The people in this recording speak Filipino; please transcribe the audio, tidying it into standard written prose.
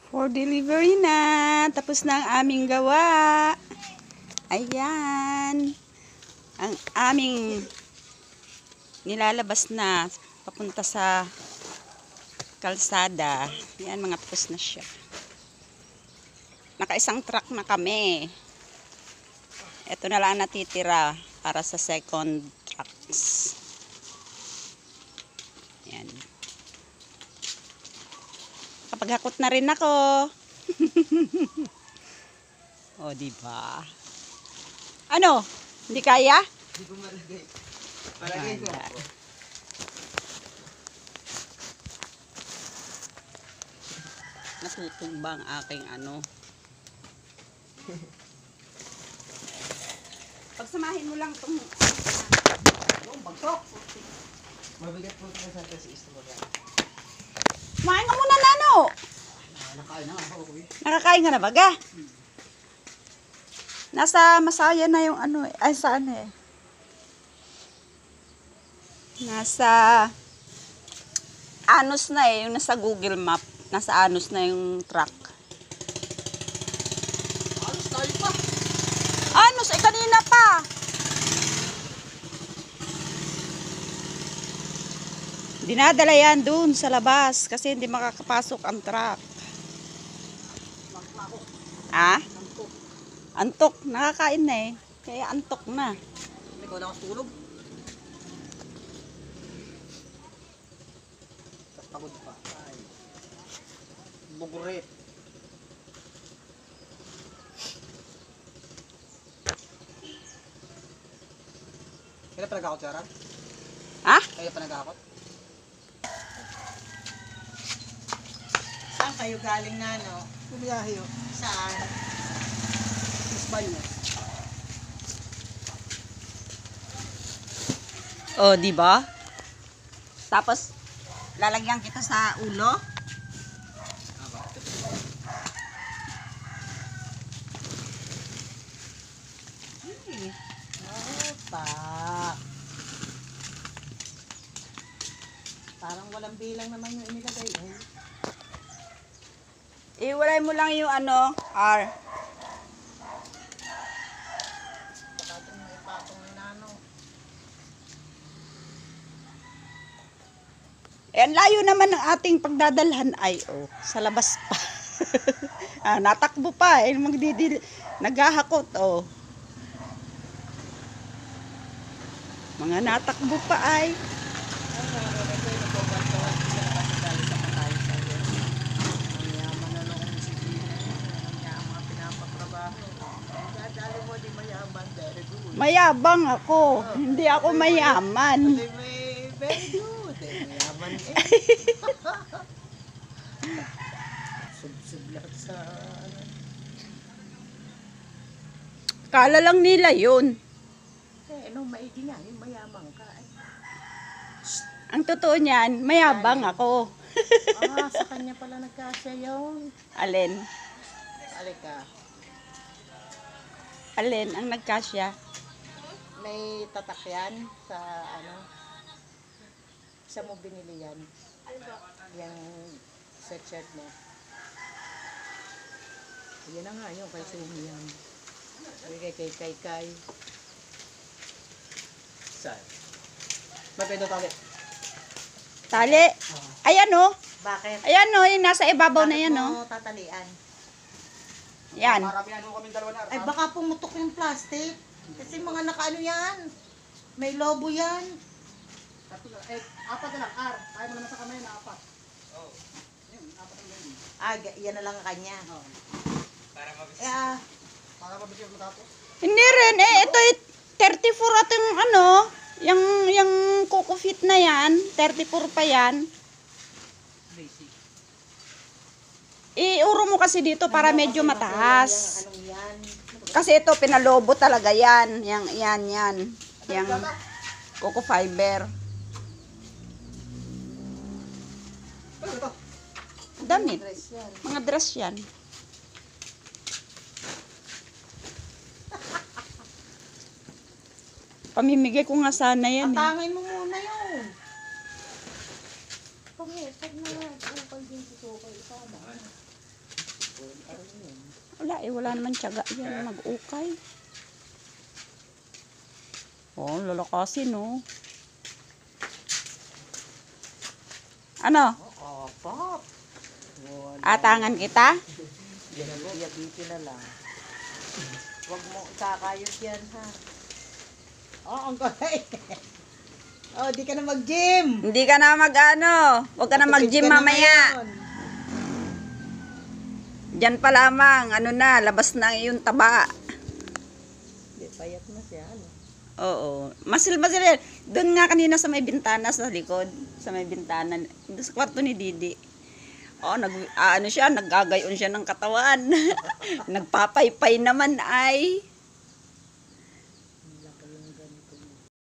For delivery na. Tapos na ang aming gawa. Ayan. Ang aming nilalabas na papunta sa kalsada. Yan, mga tapos na siya. Naka-isang truck na kami. Ito na lang natitira para sa second trucks. Yan. Kapag-hakot na rin ako. O, diba? Ano? Hindi kaya? Hindi ko malagay. Palagay ko. Natutumba ang aking ano. Pagsamahin mo lang itong Bagsok! Mabigat po ito sa test is ito ba? kumain ka muna, Nano. Nakain na ako. Nakakain ka na baga? Nasa Masaya na yung ano eh. Ay, saan eh? Nasa Anos na eh. Yung nasa Google Map. Nasa Anos na yung truck. Alos tayo pa! Anos? Eh, kanina pa. Dinadala yan dun sa labas kasi hindi makakapasok ang truck. Ha? Antok. Nakakain na eh. Kaya antok na. Hindi ko na ako tulog. Pagod pa. Ay. Bugurit. Kailan pa nag-akot, Sharon? Ha? Kailan pa nag-akot? Saan kayo galing na, no? Bumiyahe yun. Saan? Miss Bayo. Oh, di ba? Tapos lalagyan kita sa ulo. Opa. Parang walang bilang naman yung inilagay. Iwalay mo lang yung ano, R. Baka itong may patong ni Nano. Eh, ang layo naman ng ating pagdadalhan ay, oh, sa labas pa. Natakbo pa, eh, naghahakot, oh. Mga natakbo pa ay. Ang narinig ko yung nagbabantawan sila kasi dahil sa patay sa iyo. Ang yaman na noong si Gina. Ang yaman mga pinapatrabaho. Ang dadali mo di mayaman. Very good. Mayabang ako. Hindi ako mayaman. Very good. Mayaman eh. Sub-sub lahat sa ano. Kala lang nila yun. Ano maigi nga, yung mayaman ka. Ang totoo niyan, mayabang ako. Sa kanya pala nagkasya yun. Alin? Alika, Alin ang nagkasya? may tatak yan sa ano? Sa mo binili yan? Yung sweatshirt mo. Yan na nga yun, kay Sumi yan. Kay. Saan? Magpendo tali. Tali. Ayan oh. Bakit? Ayan oh, yung nasa ibabaw na Bakit yan mo oh. tatalian? Yan. Maramihan ko kami dalawa na. Ay baka pumutok yung plastic. Kasi mga nakaano yan. May lobo yan. Apat na lang, R. Kaya mo naman sa kamay na apat. Oo. Yun, apat ang ganyan. Yan na lang ang kanya. Oo. Para mabis. Para mabis yung matapos. Hindi rin eh. Ito 34 at yung ano. Yung Coco Fit na yan. 34 pa yan. Basic. Iuro mo kasi dito para medyo mataas. Anong yan? Kasi ito pinalobo talaga yan. Yan. Yang Coco Fiber. Ano ito? Damit. Dress yan. Mga dress yan. Pamimigay ko nga sana yan eh. Atangin mo muna yun. Pag na, upal din si Sokay, isama. Wala naman tiyaga yan mag-ukay. Oh, lalakasin, no? Ano? Pop. Atangan kita? Yabitin na lang. Huwag mo kakayot yan, ha? Ang galing. Di ka na mag-gym. Hindi ka na mag-ano. Huwag ka na mag-gym mamaya. Diyan pa lamang. Ano na, labas na yung taba. Payat na siya, ano? Oo. Masil-masil yan. Doon nga kanina sa may bintana sa likod. Sa may bintana. Doon sa kwarto ni Didi. Ano siya, naggagayon siya ng katawan. Nagpapaypay naman ay.